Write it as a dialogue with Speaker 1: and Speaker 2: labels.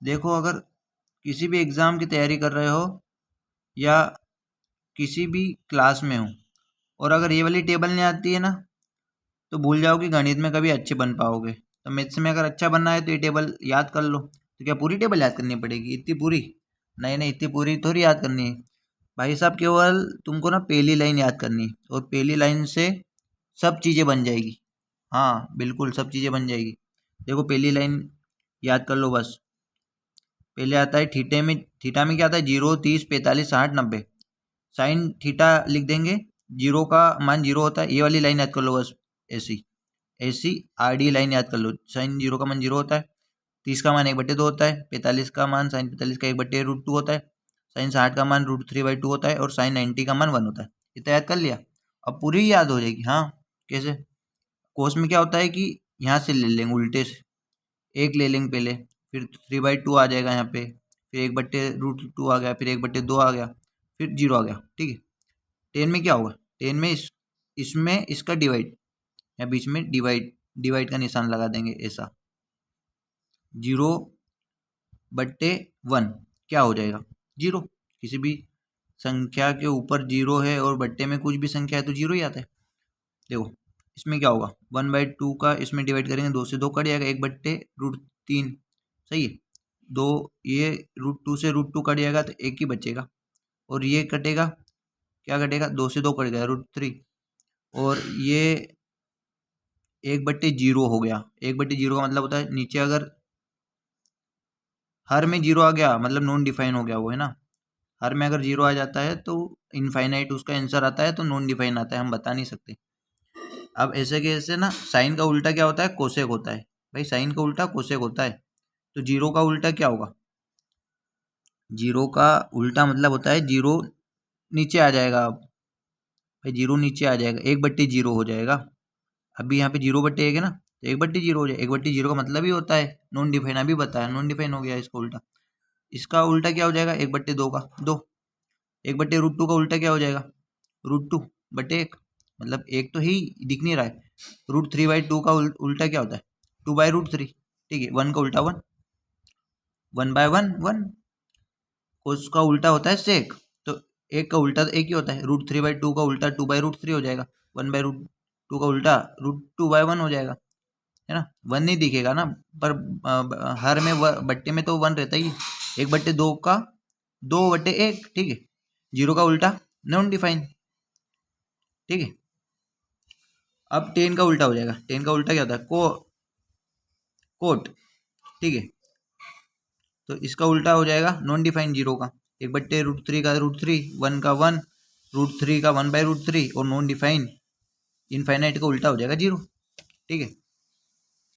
Speaker 1: देखो, अगर किसी भी एग्ज़ाम की तैयारी कर रहे हो या किसी भी क्लास में हो और अगर ये वाली टेबल नहीं आती है ना, तो भूल जाओ कि गणित में कभी अच्छे बन पाओगे। तो मैथ्स में अगर अच्छा बनना है तो ये टेबल याद कर लो। तो क्या पूरी टेबल याद करनी पड़ेगी इतनी पूरी? नहीं नहीं, इतनी पूरी थोड़ी याद करनी है भाई साहब। केवल तुमको ना पहली लाइन याद करनी है और पहली लाइन से सब चीज़ें बन जाएगी। हाँ बिल्कुल, सब चीज़ें बन जाएगी। देखो, पहली लाइन याद कर लो बस। पहले आता है थीटा में क्या आता है? 0, 30, 45, 60, 90। साइन थीटा लिख देंगे, जीरो का मान जीरो होता है। ये वाली लाइन याद कर लो बस, ऐसी ऐसी आरडी लाइन याद कर लो। साइन जीरो का मान जीरो होता है, 30 का मान 1/2 होता है, 45 का मान साइन 45 का 1/√2 होता है, साइन 60 का मान √3/2 होता है और साइन 90 का मान 1 होता है। इतना याद कर लिया, अब पूरी याद हो जाएगी। हाँ, कैसे? कोस में क्या होता है कि यहाँ से ले लेंगे उल्टे से, एक ले लेंगे पहले, फिर 3/2 आ जाएगा यहाँ पे, फिर 1/√2 आ गया, फिर 1/2 आ गया, फिर जीरो आ गया। ठीक है। 10 में क्या होगा? 10 में इसमें इसका डिवाइड, या बीच में डिवाइड का निशान लगा देंगे ऐसा। 0/1 क्या हो जाएगा? जीरो। किसी भी संख्या के ऊपर जीरो है और बट्टे में कुछ भी संख्या है तो जीरो ही आता है। देखो, इसमें क्या होगा? 1/2 का इसमें डिवाइड करेंगे, 2 से 2 कट जाएगा, 1/√3। सही है। दो, ये √2 से √2 कट जाएगा तो एक ही बचेगा, और ये कटेगा, क्या कटेगा? 2 से 2 कट गया, √3। और ये 1/0 हो गया। 1/0 का मतलब होता है नीचे अगर हर में जीरो आ गया मतलब नॉन डिफाइन हो गया वो, है ना। हर में अगर जीरो आ जाता है तो इनफाइनाइट उसका आंसर आता है, तो नॉन डिफाइन आता है, हम बता नहीं सकते। अब ऐसे के ऐसे ना, साइन का उल्टा क्या होता है? कोसेक होता है भाई। साइन का उल्टा कोसेक होता है। तो जीरो का उल्टा क्या होगा? जीरो का उल्टा मतलब होता है जीरो नीचे आ जाएगा। अब भाई जीरो नीचे आ जाएगा, 1/0 हो जाएगा। अभी यहाँ पे 0/1 है ना, तो 1/0 हो जाएगा। 1/0 का मतलब ही होता है नॉन डिफाइन, अभी बताया नॉन डिफाइन हो गया इसका उल्टा। इसका उल्टा क्या हो जाएगा? 1/2 का 2। 1/√2 का उल्टा क्या हो जाएगा? √2/1, मतलब एक तो ही दिख नहीं रहा है। √3/2 का उल्टा क्या होता है? 2/√3। ठीक है। 1 का उल्टा 1, 1/1 1। उसका उल्टा होता है सेक। तो एक का उल्टा तो एक ही होता है, √3/2 का उल्टा 2/√3 हो जाएगा। 1/√2 का उल्टा √2/1 हो जाएगा, है ना। 1 नहीं दिखेगा ना, पर हर में बट्टे में तो 1 रहता ही है। 1/2 का 2/1। ठीक है। जीरो का उल्टा नॉन डिफाइन। ठीक है। अब 10 का उल्टा हो जाएगा। 10 का उल्टा क्या होता है? कोट। ठीक है। तो इसका उल्टा हो जाएगा नॉन डिफाइन जीरो का। 1/√3 का √3, 1 का 1, √3 का 1/√3 और नॉन डिफाइन इनफाइनाइट का उल्टा हो जाएगा जीरो। ठीक है।